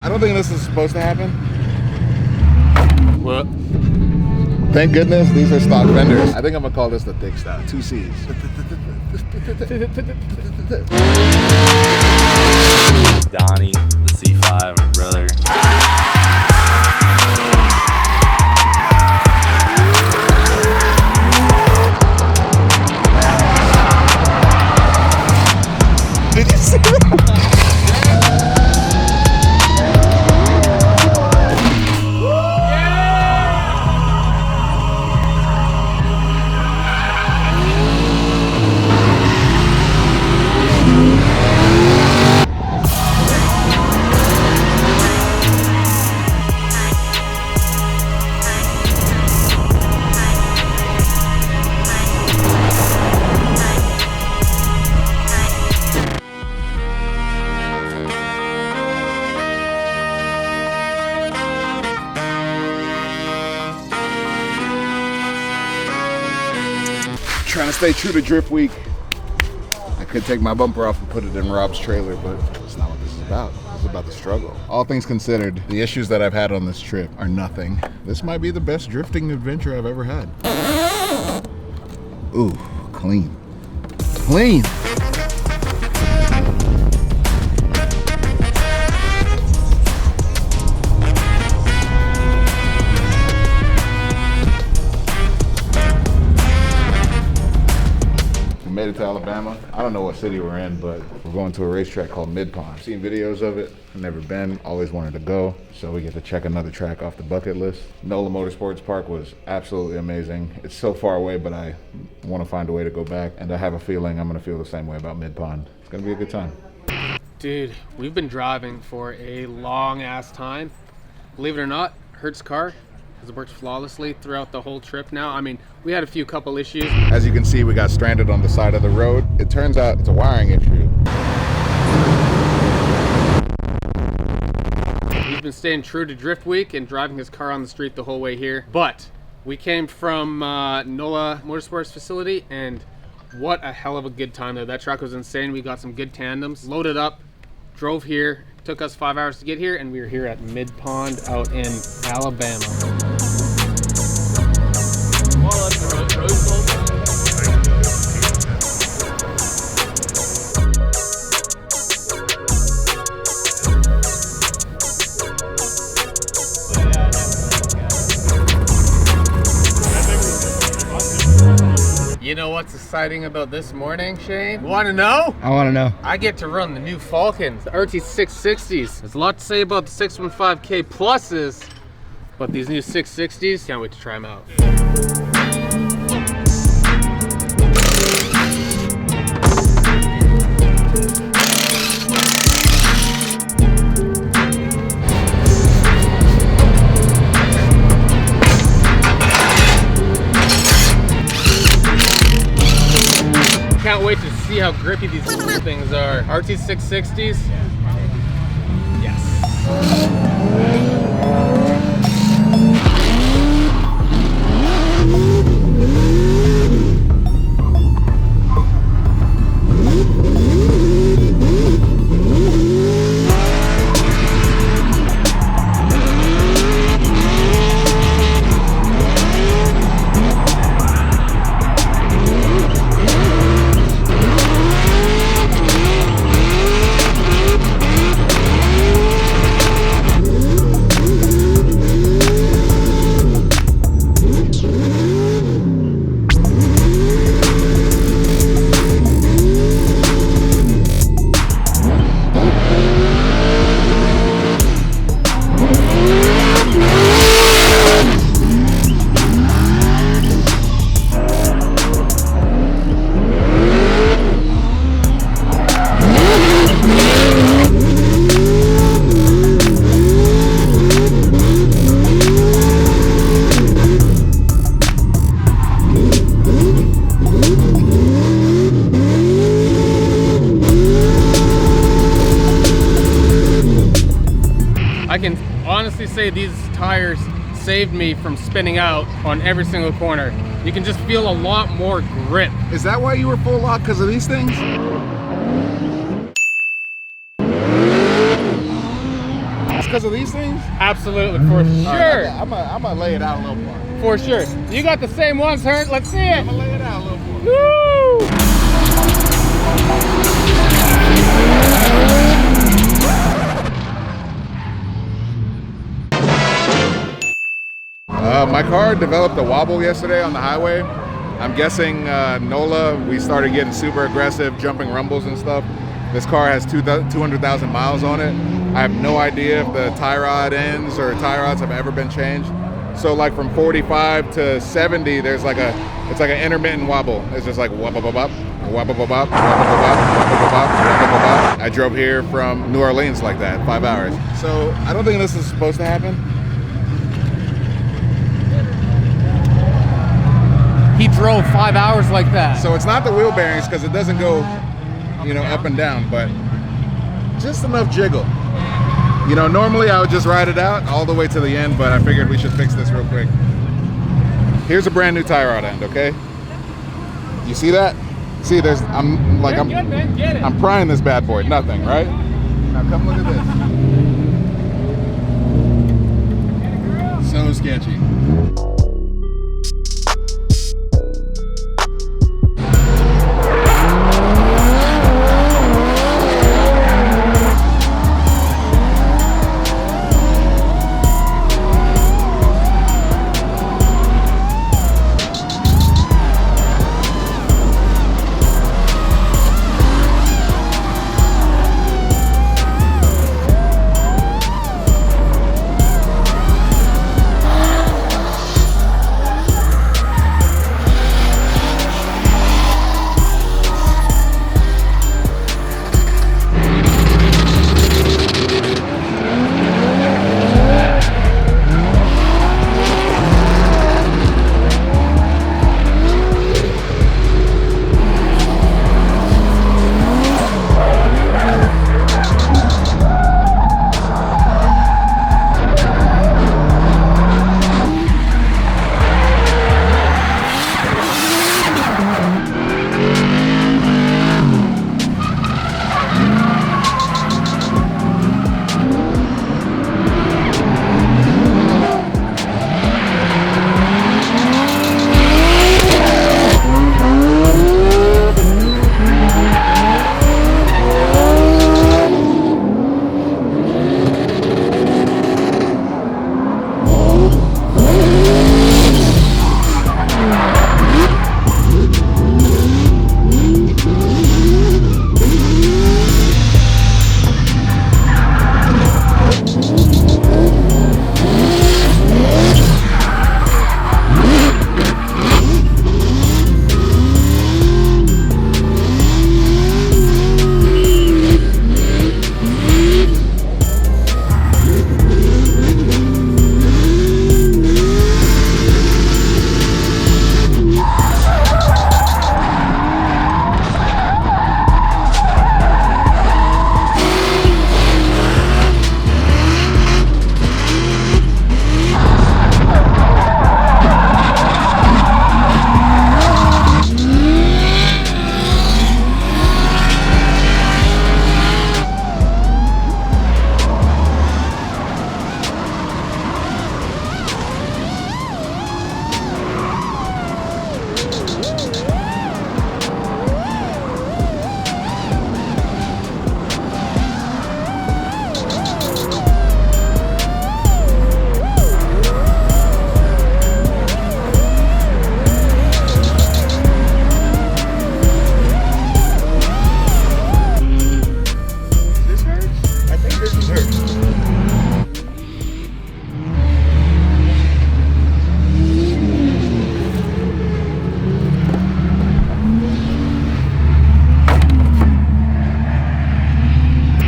I don't think this is supposed to happen. What? Thank goodness these are stock fenders. I think I'm gonna call this the thick style. 2 C's. Donnie, the C5, my brother. Did you see that? Trying to stay true to drift week. I could take my bumper off and put it in Rob's trailer, but that's not what this is about. This is about the struggle. All things considered, the issues that I've had on this trip are nothing. This might be the best drifting adventure I've ever had. Ooh, clean. Clean! Made it to Alabama. I don't know what city we're in, but we're going to a racetrack called Mid-Pond. I've seen videos of it. I've never been, always wanted to go. So we get to check another track off the bucket list. NOLA Motorsports Park was absolutely amazing. It's so far away, but I want to find a way to go back. And I have a feeling I'm going to feel the same way about Mid-Pond. It's going to be a good time. Dude, we've been driving for a long ass time. Believe it or not, Hert's car has worked flawlessly throughout the whole trip now. I mean, we had a couple issues. As you can see, we got stranded on the side of the road. It turns out it's a wiring issue. He's been staying true to drift week and driving his car on the street the whole way here. But we came from NOLA Motorsports facility, and what a hell of a good time there. That track was insane. We got some good tandems, loaded up, drove here. Took us 5 hours to get here, and we were here at Mid-Pond out in Alabama. You know what's exciting about this morning, Shane? Want to know? I want to know. I get to run the new Falken, the RT660s. There's a lot to say about the 615K pluses, but these new 660s, can't wait to try them out. Can't wait to see how grippy these things are. RT660s. Yes. I can honestly say these tires saved me from spinning out on every single corner. You can just feel a lot more grip. Is that why you were full lock because of these things? because of these things? Absolutely, for sure. I'm gonna lay it out a little more. For sure. You got the same ones, Hert. Let's see it. I'm gonna lay it out a little more. Woo! My car developed a wobble yesterday on the highway. I'm guessing NOLA, we started getting super aggressive, jumping rumbles and stuff. This car has 200,000 miles on it. I have no idea if the tie rod ends or tie rods have ever been changed. So like from 45 to 70, there's like it's like an intermittent wobble. It's just like wobble bop bop, wobble bop bop, wobble bop bop, wobble bop, wobble bop. I drove here from New Orleans like that, 5 hours. So I don't think this is supposed to happen. He drove 5 hours like that. So it's not the wheel bearings because it doesn't go, you know, up and down, but just enough jiggle. You know, normally I would just ride it out all the way to the end, but I figured we should fix this real quick. Here's a brand new tie rod end, okay? You see that? See, I'm prying this bad boy, nothing, right? Now come look at this. So sketchy.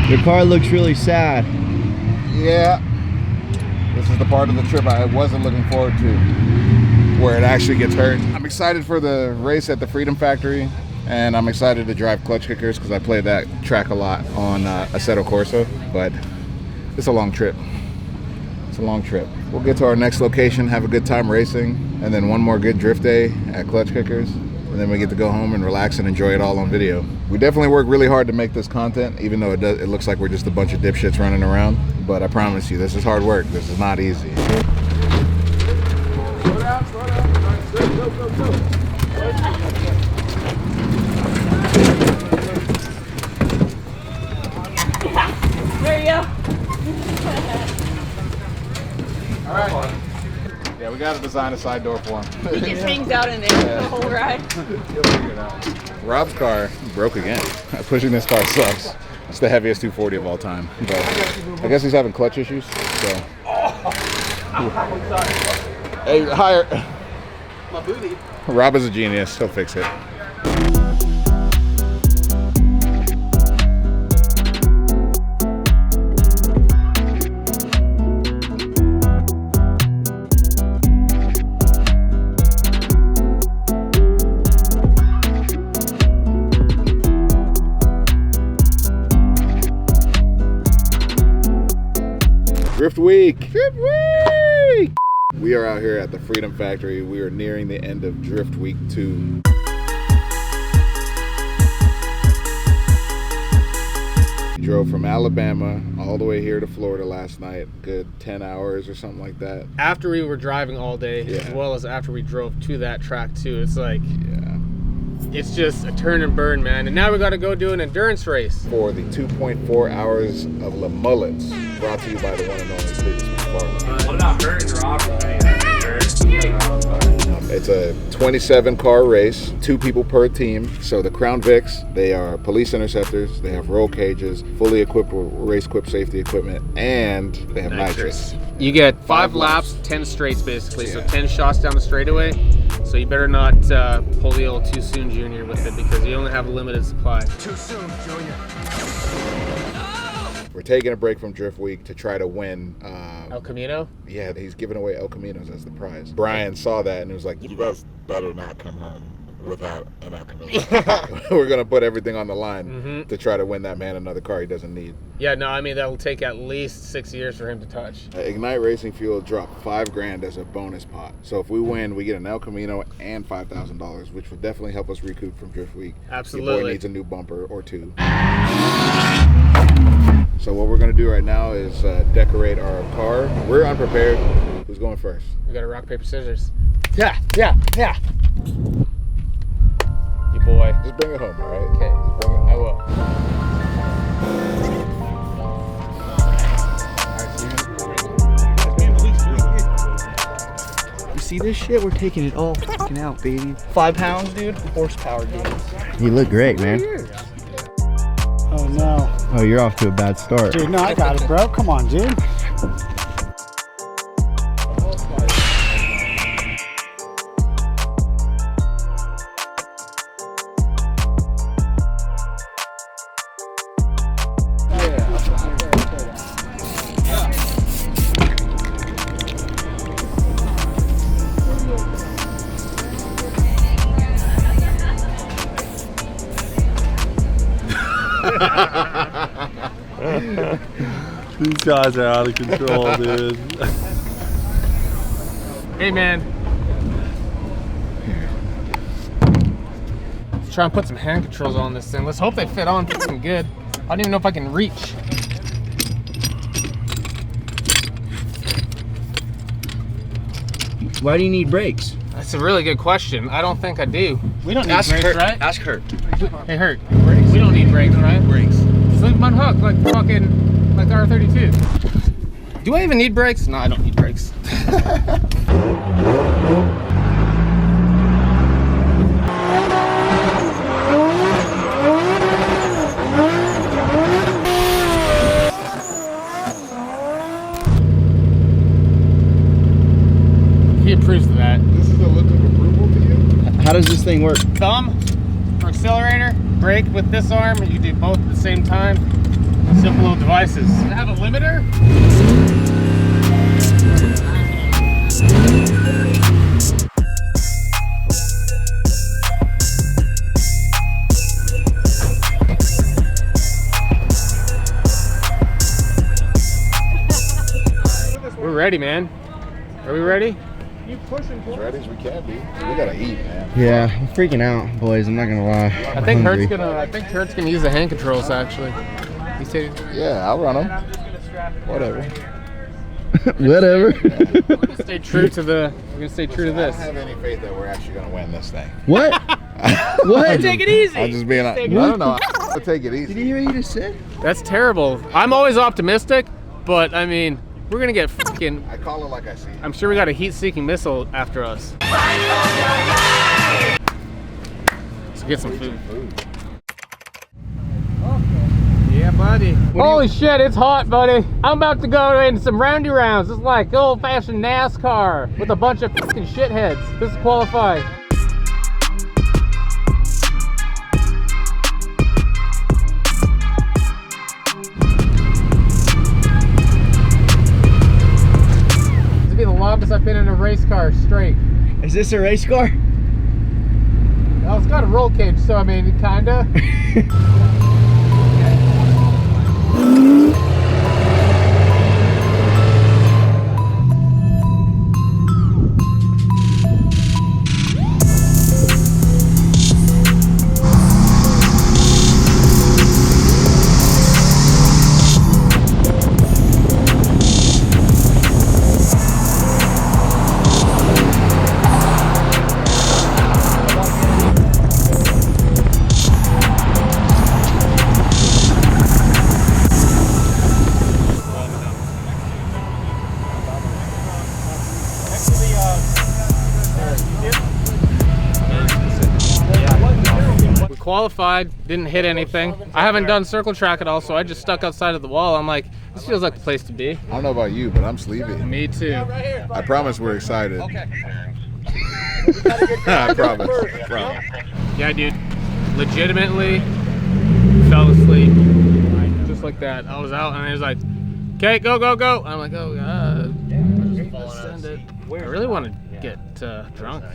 Your car looks really sad. Yeah, this is the part of the trip I wasn't looking forward to, where it actually gets hurt. I'm excited for the race at the Freedom Factory, and I'm excited to drive clutch kickers because I played that track a lot on Assetto Corsa, but it's a long trip. It's a long trip. We'll get to our next location, have a good time racing, and then one more good drift day at clutch kickers, and then we get to go home and relax and enjoy it all on video. We definitely work really hard to make this content, even though it looks like we're just a bunch of dipshits running around. But I promise you, this is hard work. This is not easy. Slow down, slow down. Go. There you go. All right. Yeah, we got to design a side door for him. He just hangs out in there the whole ride. You'll figure it out. Rob's car broke again. Pushing this car sucks. It's the heaviest 240 of all time. But I guess he's having clutch issues. So. Hey, higher. My booty. Rob is a genius. He'll fix it. Drift Week! Drift Week! We are out here at the Freedom Factory. We are nearing the end of Drift Week 2. We drove from Alabama all the way here to Florida last night. Good 10 hours or something like that. After we were driving all day, as well as after we drove to that track too, it's like, it's just a turn and burn, man. And now we got to go do an endurance race. For the 2.4 hours of LeMullets, brought to you by the one and only Cleetus McFarland. What about Hert and Rob? It's a 27-car race, 2 people per team. So the Crown Vics, they are police interceptors. They have roll cages, fully equipped with race-equipped safety equipment, and they have nitrous. You get 5 laps, 10 straights basically. Yeah. So 10 shots down the straightaway. So you better not pull the old too soon junior with it, because you only have a limited supply. Too soon, Junior. We're taking a break from Drift Week to try to win. El Camino? Yeah, he's giving away El Caminos as the prize. Brian saw that and was like, "You guys better not come home without an El Camino." We're gonna put everything on the line to try to win that man another car he doesn't need. Yeah, no, I mean, that'll take at least 6 years for him to touch. Ignite Racing Fuel dropped $5,000 as a bonus pot. So if we win, we get an El Camino and $5,000, which would definitely help us recoup from Drift Week. Absolutely. Your boy needs a new bumper or 2. So what we're gonna do right now is decorate our car. We're unprepared. Who's going first? We got to rock, paper, scissors. Yeah. You boy. Just bring it home, all right? Okay, Just bring it home. I will. You see this shit? We're taking it all fucking out, baby. 5 pounds, dude. Horsepower gains. You look great, man. Oh no. Oh, you're off to a bad start. Dude, no, I got it, bro. Come on, dude. These guys are out of control, dude. Hey, man. Let's try and put some hand controls on this thing. Let's hope they fit on fucking good. I don't even know if I can reach. Why do you need brakes? That's a really good question. I don't think I do. We don't need Ask brakes, Hert. right? Ask Hert. Hey, Hert. We don't need brakes, right? Brakes. Just leave them unhooked like fucking, like the R32. Do I even need brakes? No, I don't need brakes. He approves of that. This is a look of approval to you? How does this thing work? Thumb for accelerator, brake with this arm. You can do both at the same time. Simple little devices. Does it have a limiter? We're ready, man. Are we ready? As ready as we can be. We gotta eat, man. Yeah, I'm freaking out, boys. I'm not gonna lie. I think Hert's gonna use the hand controls actually. He said, Yeah, I'll run them. Whatever. Whatever. we're gonna stay true to the. We're gonna stay true to I this. don't have any faith that we're actually gonna win this thing. What? What? Take it easy. I'm just being. I don't know. I'll take it Did easy. you hear what you just said? That's terrible. I'm always optimistic, but I mean, we're gonna get fucking. I call it like I see it. I'm sure we got a heat-seeking missile after us. Let's get some food. Yeah, buddy. Holy shit, it's hot, buddy. I'm about to go in some roundy rounds. It's like old-fashioned NASCAR with a bunch of fucking shitheads. This is qualified. This will be the longest I've been in a race car straight. Is this a race car? Well, it's got a roll cage, so I mean, kinda. Qualified, didn't hit anything. I haven't done circle track at all, so I just stuck outside of the wall. I'm like, this feels like the place to be. I don't know about you, but I'm sleepy. Me too. I promise we're excited. I promise. Yeah, dude. Legitimately fell asleep. Just like that. I was out and he was like, okay, go, go, go. I'm like, oh god. Send it. I really want to get drunk.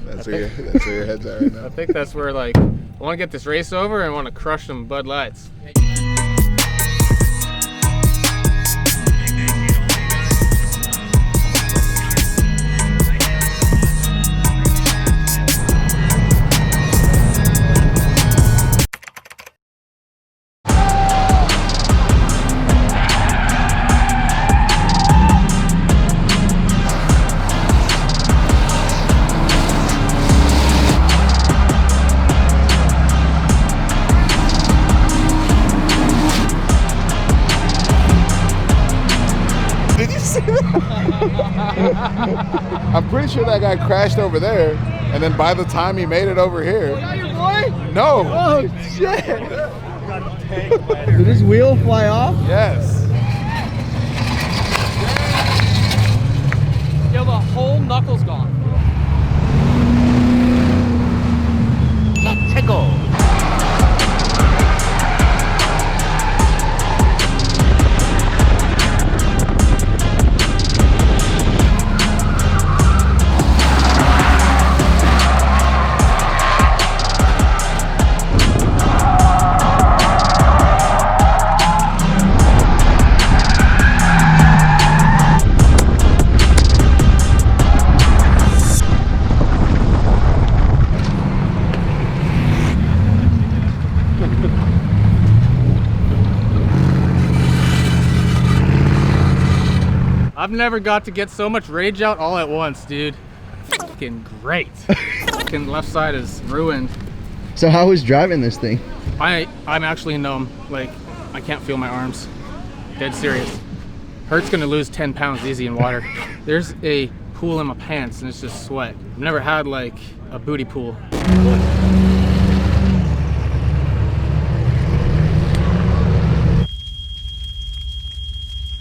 That's where your head's at right now. I think that's where, like, I want to get this race over and I want to crush some Bud Lights. I'm pretty sure that guy crashed over there, and then by the time he made it over here. Was that your boy? No. Oh shit! Did his wheel fly off? Yes. Yo, the whole knuckle's gone. Let's go. I've never got to get so much rage out all at once, dude. Fucking great. Fucking left side is ruined. So how was driving this thing? I'm actually numb. Like, I can't feel my arms. Dead serious. Hert's gonna lose 10 pounds easy in water. There's a pool in my pants and it's just sweat. I've never had like a booty pool.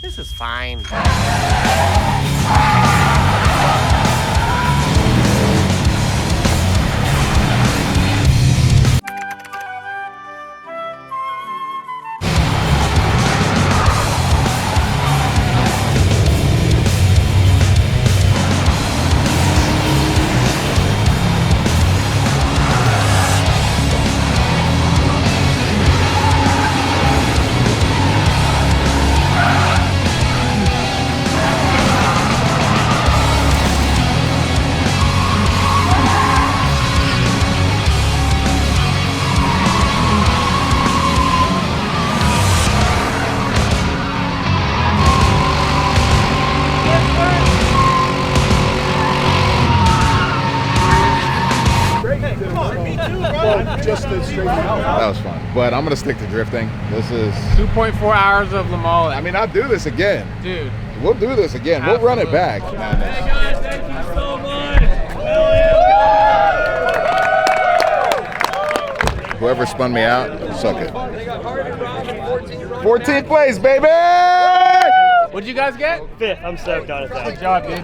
This is fine. That was fun. But I'm gonna stick to drifting. This is 2.4 hours of LeMullets. I mean, I'll do this again. Dude. We'll do this again. We'll run it back. Hey guys, thank you so much. Whoever spun me out, suck it. 14th place, baby! What'd you guys get? 5th. I'm stoked on it though. Good job, dude.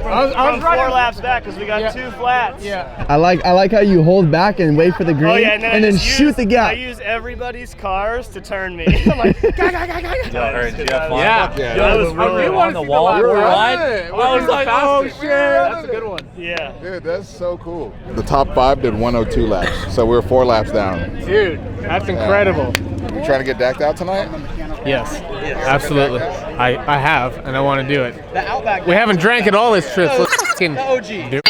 I was 4 laps back because we got 2 flats. Yeah. I like how you hold back and wait for the green, and then shoot the gap. I use everybody's cars to turn me. I'm like, Did you have fun? Yeah. Yeah. that was really on the wall for a ride. I was like, oh shit. That's a good one. yeah. Dude, that's so cool. The top 5 did 102 laps, so we were 4 laps down. Dude, that's incredible. You trying to get decked out tonight? Yes, absolutely. I have, and I want to do it. We haven't drank at all this trip. So let's fucking do it.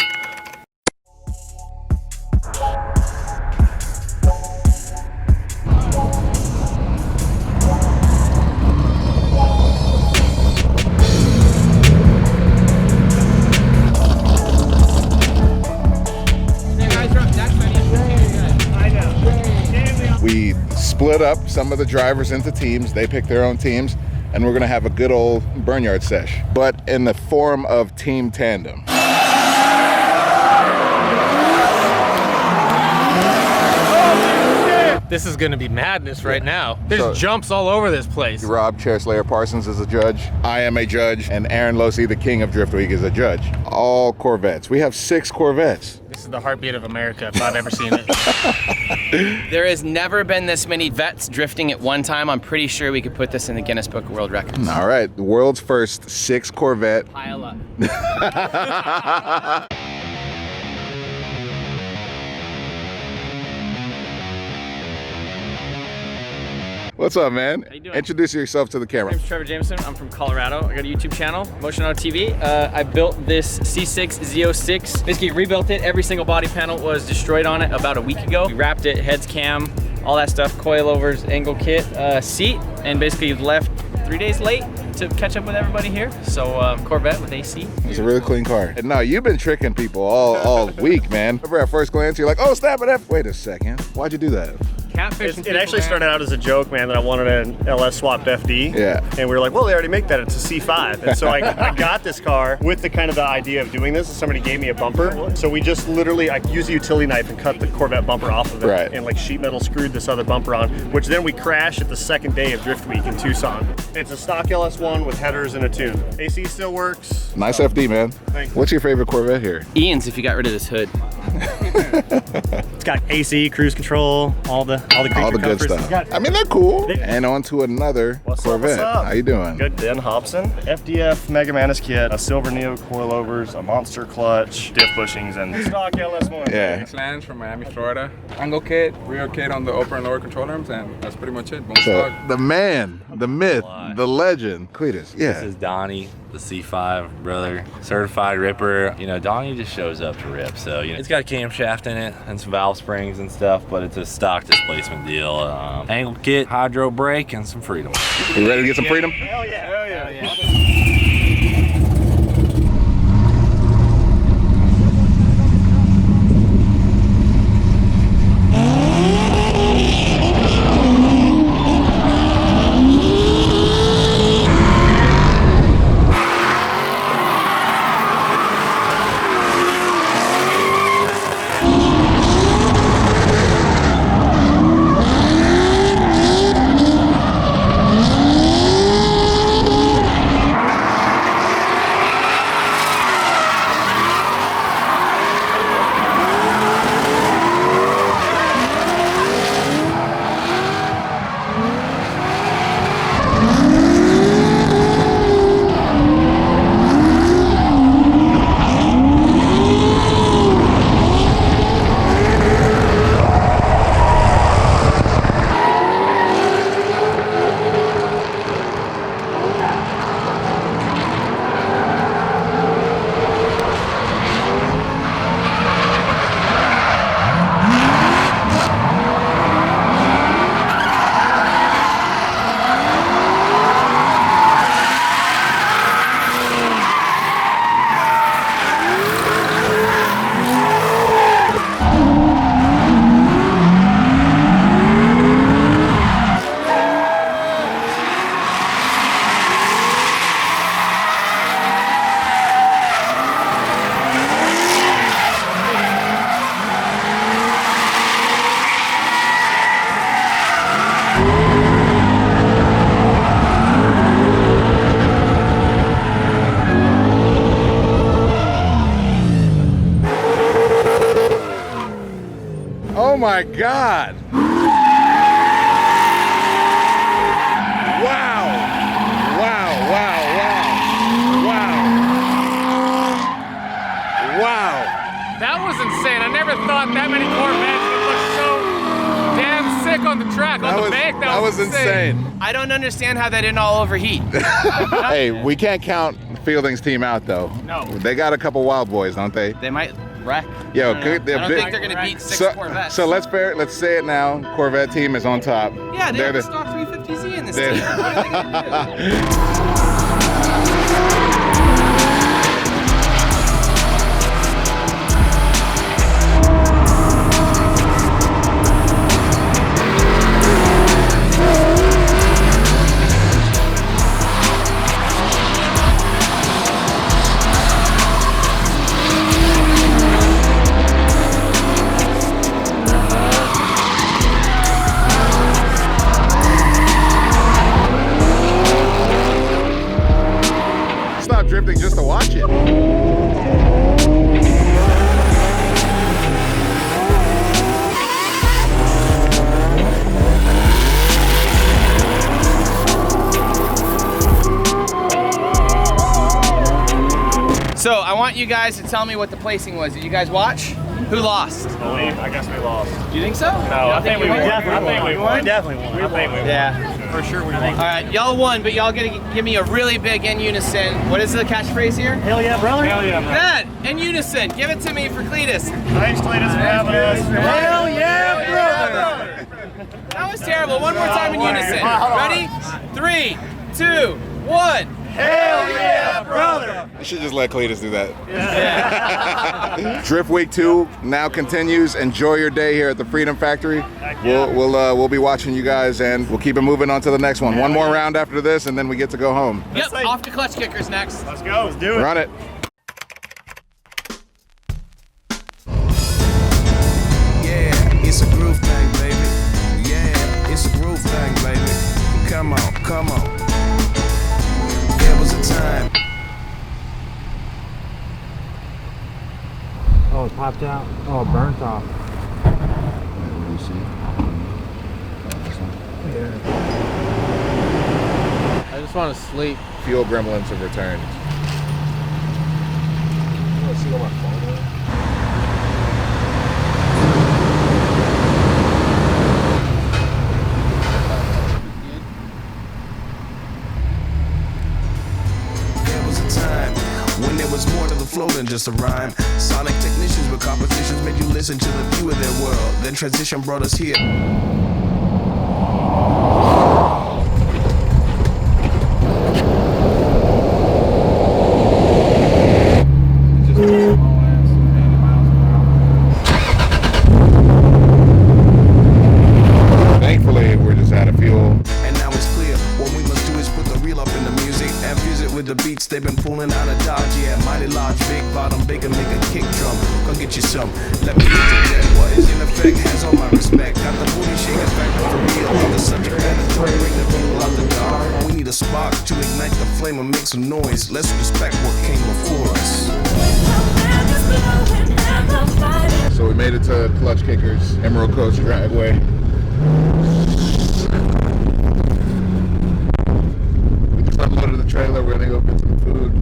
We split up some of the drivers into teams. They pick their own teams, and we're gonna have a good old Burnyard sesh, but in the form of team tandem. This is gonna be madness right now. There's So- jumps all over this place. Rob Chairslayer Parsons is a judge. I am a judge, and Aaron Losey, the king of Drift Week, is a judge. All Corvettes. We have 6 Corvettes. This is the heartbeat of America if I've ever seen it. There has never been this many vets drifting at one time. I'm pretty sure we could put this in the Guinness Book of World Records. All right, the world's first 6 Corvette. Pile up. What's up, man? How you doing? Introduce yourself to the camera. My name's Trevor Jameson. I'm from Colorado. I got a YouTube channel, Motion Auto TV. I built this C6 Z06. Basically rebuilt it. Every single body panel was destroyed on it about a week ago. We wrapped it, heads, cam, all that stuff, coilovers, angle kit, seat, and basically left 3 days late to catch up with everybody here. So Corvette with AC. It's a really clean car. And no, you've been tricking people all week, man. Remember at first glance, you're like, oh, snap it up. Wait a second. Why'd you do that? Catfishing It actually started out as a joke, man, that I wanted an LS swapped FD. Yeah. And we were like, well, they already make that. It's a C5. And so I got this car with the kind of the idea of doing this. And somebody gave me a bumper. So we just literally, I used a utility knife and cut the Corvette bumper off of it. Right. And like sheet metal screwed this other bumper on, which then we crashed at the second day of Drift Week in Tucson. It's a stock LS1 with headers and a tune. AC still works. Nice FD, man. Thank you. What's your favorite Corvette here? Ian's if you got rid of this hood. It's got AC, cruise control, all the All the good stuff. I mean, they're cool. And on to another Corvette. What's up? How you doing? Good. Ben Hobson, FDF Mega Manus kit, a silver Neo coilovers, a monster clutch, diff bushings, and stock LS1. Yeah. Lance from Miami, Florida. Angle kit, rear kit on the upper and lower control arms, and that's pretty much it. Bone So, stock. the man, the myth, the legend, Cleetus. This Yeah. is Donnie, the C5 brother, certified ripper. You know, Donnie just shows up to rip. So, you know, it's got a camshaft in it and some valve springs and stuff, but it's a stock displacement deal. Angle kit, hydro brake, and some freedom. You ready to get some freedom? Hell yeah. Hell yeah. my God. Wow. Wow, wow, wow. Wow. Wow. That was insane. I never thought that many Corvettes would look so damn sick on the track, on the bank. That was insane. I don't understand how they didn't all overheat. Hey, we can't count Fielding's team out though. No. They got a couple wild boys, don't they? They might wreck. Yo, I good. don't think they're gonna beat 6 Corvettes. So let's say it now. Corvette team is on top. Yeah, they have They're a stock 350Z in this team. What are they gonna do? Drifting just to watch it. So I want you guys to tell me what the placing was. Did you guys watch? Who lost? I guess we lost. Do you think so? No, I think we won. I think we won. We definitely won. I think we won. Yeah. For sure we won. All right, y'all won, but y'all gotta give me a really big in unison. What is the catchphrase here? Hell yeah, brother. Hell yeah, brother. That, in unison. Give it to me for Cleetus. Thanks, Cleetus, for having us. Hell yeah, brother. That was terrible. One more time in unison. Ready? 3, 2, 1. Hell yeah, brother. You should just let Cleetus do that. Drift Week 2 now continues. Enjoy your day here at the Freedom Factory. We'll be watching you guys, and we'll keep it moving on to the next one. One more round after this, and then we get to go home. Yep, off to clutch kickers next. Let's go. Let's do it. Run it. Yeah, it's a groove thing, baby. Yeah, it's a groove thing, baby. Come on, come on. There was a time. Oh, it popped out. Oh, it burnt off. What do you see? Yeah. I just want to sleep. Fuel gremlins have returned. You want to see what my phone is? When there was more to the flow than just a rhyme. Sonic technicians with compositions made you listen to the view of their world. Then transition brought us here. Thankfully, we're just out of fuel. And now it's clear, what we must do is put the reel up in the music and fuse it with the beats they've been pulling out of Dodge. Yeah, mighty large, big bottom, bigger, make a kick drum. Come get you some. Let me interject. What is in effect has all my respect. Got the booty shaking factor for real. On the subject matter, bring the people out the dark. We need a spark to ignite the flame and make some noise. Let's respect what came before us. So we made it to Clutch Kickers, Emerald Coast driveway. We just unloaded the trailer. We're gonna go get some food.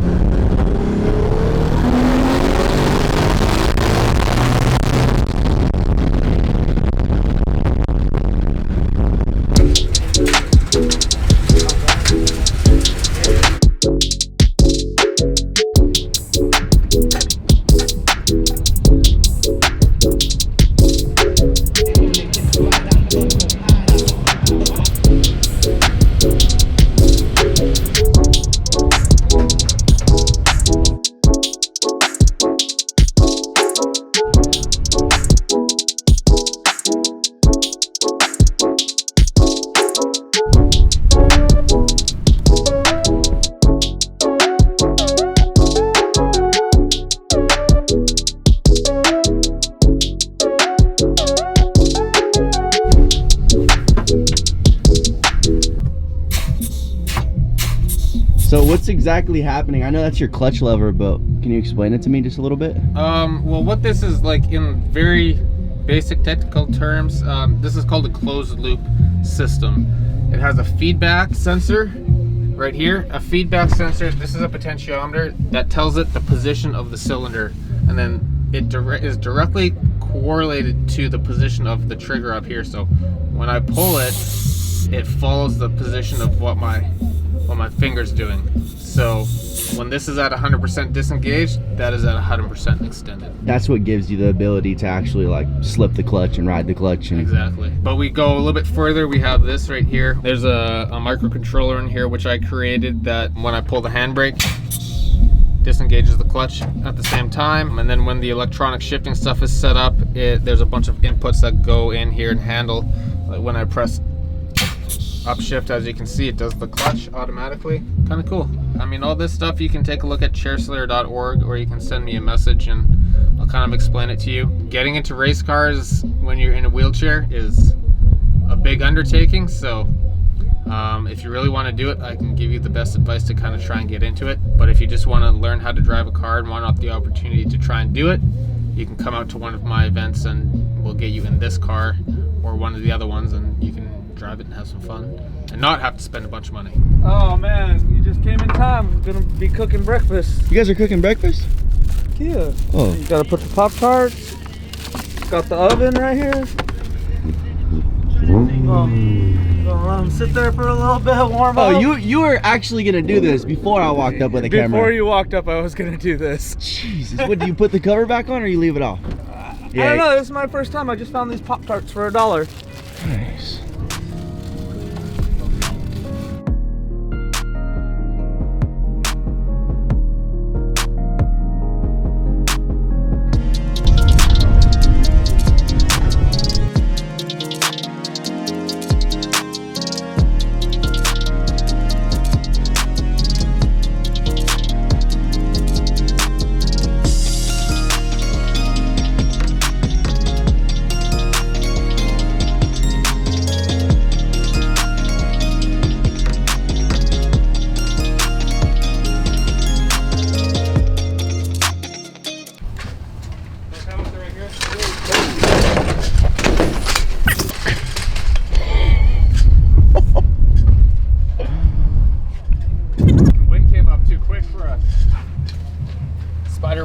So what's exactly happening? I know that's your clutch lever, but can you explain it to me just a little bit? Well, what this is like in very basic technical terms, this is called a closed loop system. It has a feedback sensor right here, a feedback sensor. This is a potentiometer that tells it the position of the cylinder, and then it is directly correlated to the position of the trigger up here. So when I pull it, it follows the position of what my finger's doing. So when this is at 100% disengaged, that is at 100% extended. That's what gives you the ability to actually like slip the clutch and ride the clutch. And exactly. But we go a little bit further. We have this right here. There's a microcontroller in here which I created that when I pull the handbrake, disengages the clutch at the same time. And then when the electronic shifting stuff is set up, there's a bunch of inputs that go in here and handle. Like when I press upshift, as you can see, it does the clutch automatically. Kind of cool. I mean, all this stuff you can take a look at chairslayer.org, or you can send me a message and I'll kind of explain it to you. Getting into race cars when you're in a wheelchair is a big undertaking, so if you really want to do it, I can give you the best advice to kind of try and get into it. But if you just want to learn how to drive a car and want the opportunity to try and do it, you can come out to one of my events and we'll get you in this car or one of the other ones, and you can drive it and have some fun and not have to spend a bunch of money. Oh man, you just came in time. We're gonna be cooking breakfast. You guys are cooking breakfast? Yeah. Oh. You gotta put the Pop-Tarts. Got the oven right here. Gonna let them sit there for a little bit, warm up. Oh, you were actually gonna do this before I walked up with the camera. Before you walked up, I was gonna do this. Jesus, what, do you put the cover back on or you leave it off? Yeah. I don't know, this is my first time. I just found these Pop-Tarts for $1. Nice.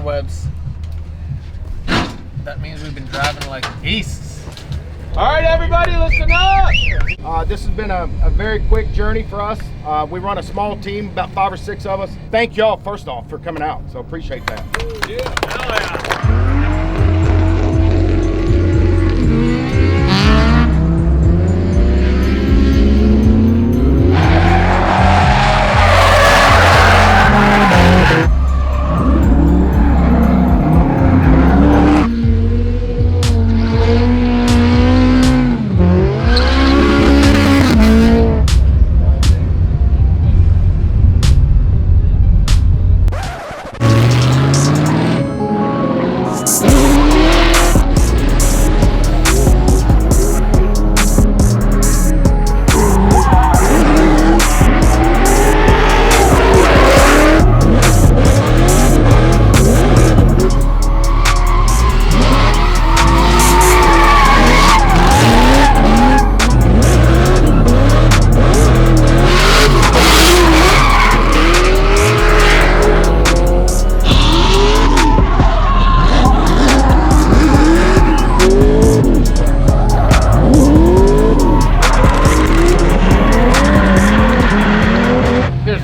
Webs. That means we've been driving like beasts. All right, everybody, listen up. This has been a very quick journey for us. We run a small team, about 5 or 6 of us. Thank y'all, first off, for coming out. So appreciate that. Yeah, hell yeah.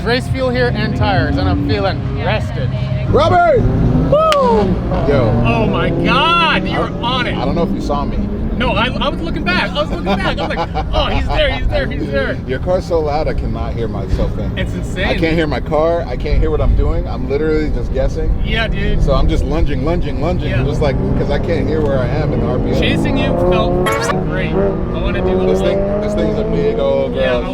Race fuel here and tires, and I'm feeling rested. Robert! Woo! Yo. Oh my God, you're on it. I don't know if you saw me. No, I was looking back. I was like, oh, he's there. Your car's so loud I cannot hear myself in. It's insane. I can't hear my car. I can't hear what I'm doing. I'm literally just guessing. Yeah, dude. So I'm just lunging, yeah. just like, because I can't hear where I am in the RPM. Chasing you felt great. I want to do this thing's a big old girl. Yeah, I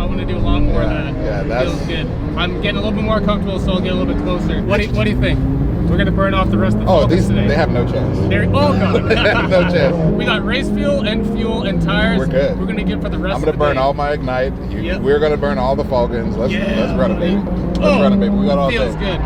want to do a lot more of that. Yeah, that feels good. I'm getting a little bit more comfortable, so I'll get a little bit closer. What do you think? We're gonna burn off the rest of the Falkens today. They have no chance. God. They have no chance. We got race fuel and tires. We're good. We're gonna get for the rest of the day. I'm gonna burn all my Ignite. We're gonna burn all the Falkens. Let's run it, baby. Let's run it, baby. We got all day. Feels good.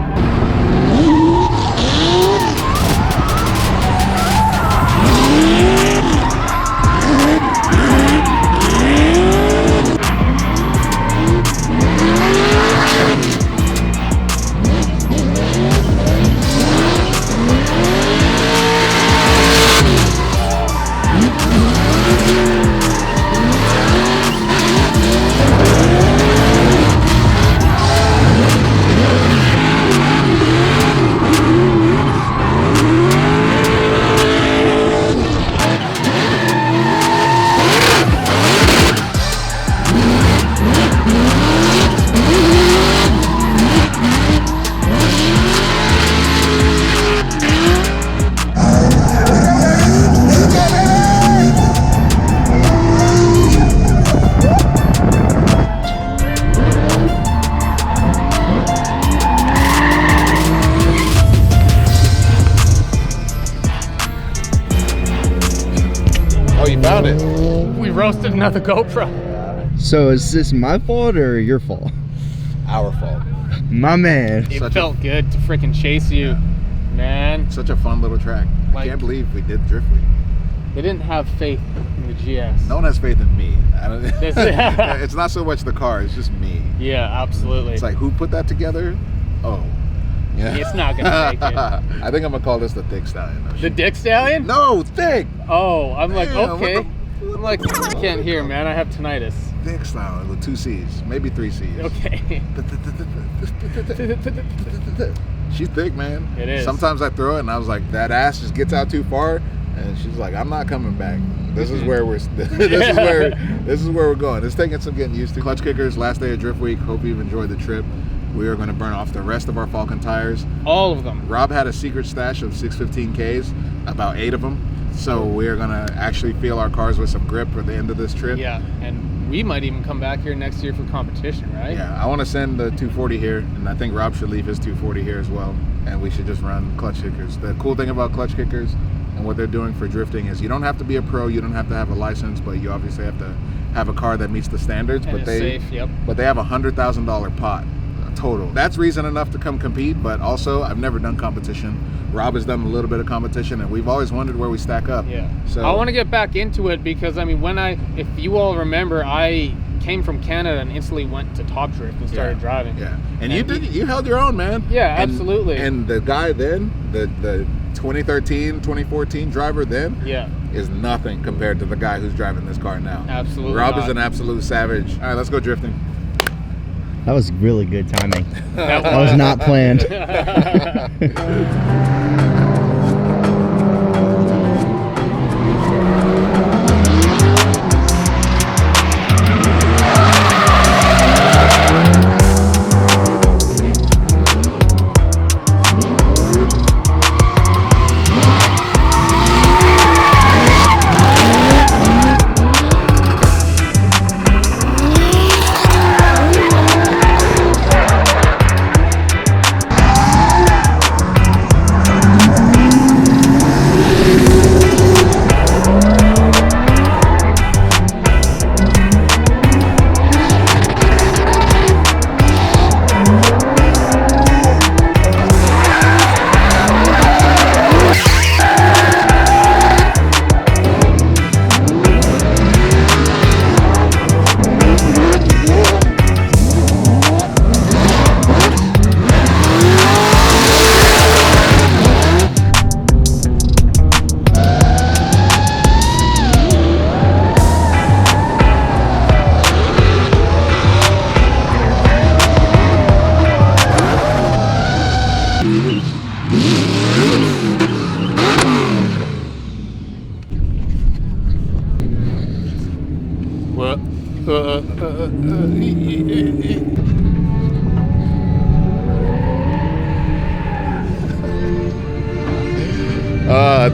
another GoPro. So is this my fault or your fault? Our fault. My man. It felt good to freaking chase you, man. Such a fun little track. I can't believe we did Drift Week. They didn't have faith in the GS. No one has faith in me. I don't, it's not so much the car, it's just me. Yeah, absolutely. It's like, who put that together? Oh. Yeah. It's not going to make it. I think I'm going to call this the Thick Stallion. The Dick Stallion? No, Thick. Oh, I'm like, Damn, okay. I'm like, I can't hear, man. I have tinnitus. Thick Stallion with 2 C's, maybe 3 C's. Okay. She's thick, man. It is. Sometimes I throw it and I was like, that ass just gets out too far. And she's like, I'm not coming back. This is where we're this is where we're going. It's taking some getting used to. Clutch kickers, last day of Drift Week. Hope you've enjoyed the trip. We are going to burn off the rest of our Falken tires. All of them. Rob had a secret stash of 615Ks, about 8 of them. So we're going to actually feel our cars with some grip at the end of this trip. Yeah, and we might even come back here next year for competition, right? Yeah, I want to send the 240 here, and I think Rob should leave his 240 here as well. And we should just run clutch kickers. The cool thing about clutch kickers and what they're doing for drifting is you don't have to be a pro, you don't have to have a license, but you obviously have to have a car that meets the standards. And it's safe, yep. But they have a $100,000 pot total. That's reason enough to come compete, but also I've never done competition. Rob has done a little bit of competition, and we've always wondered where we stack up. Yeah. So I want to get back into it because, I mean, if you all remember, I came from Canada and instantly went to Top Drift and started driving. Yeah. And you held your own, man. Yeah, And- absolutely. And the guy then, the 2013, 2014 driver then, is nothing compared to the guy who's driving this car now. Absolutely. Rob is an absolute savage. All right, let's go drifting. That was really good timing. That That was not planned.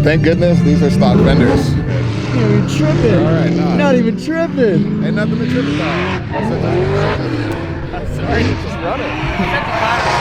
Thank goodness these are stock fenders. You're not even tripping. All right, nah. Not even tripping. Ain't nothing to trip about. Sorry, just run it.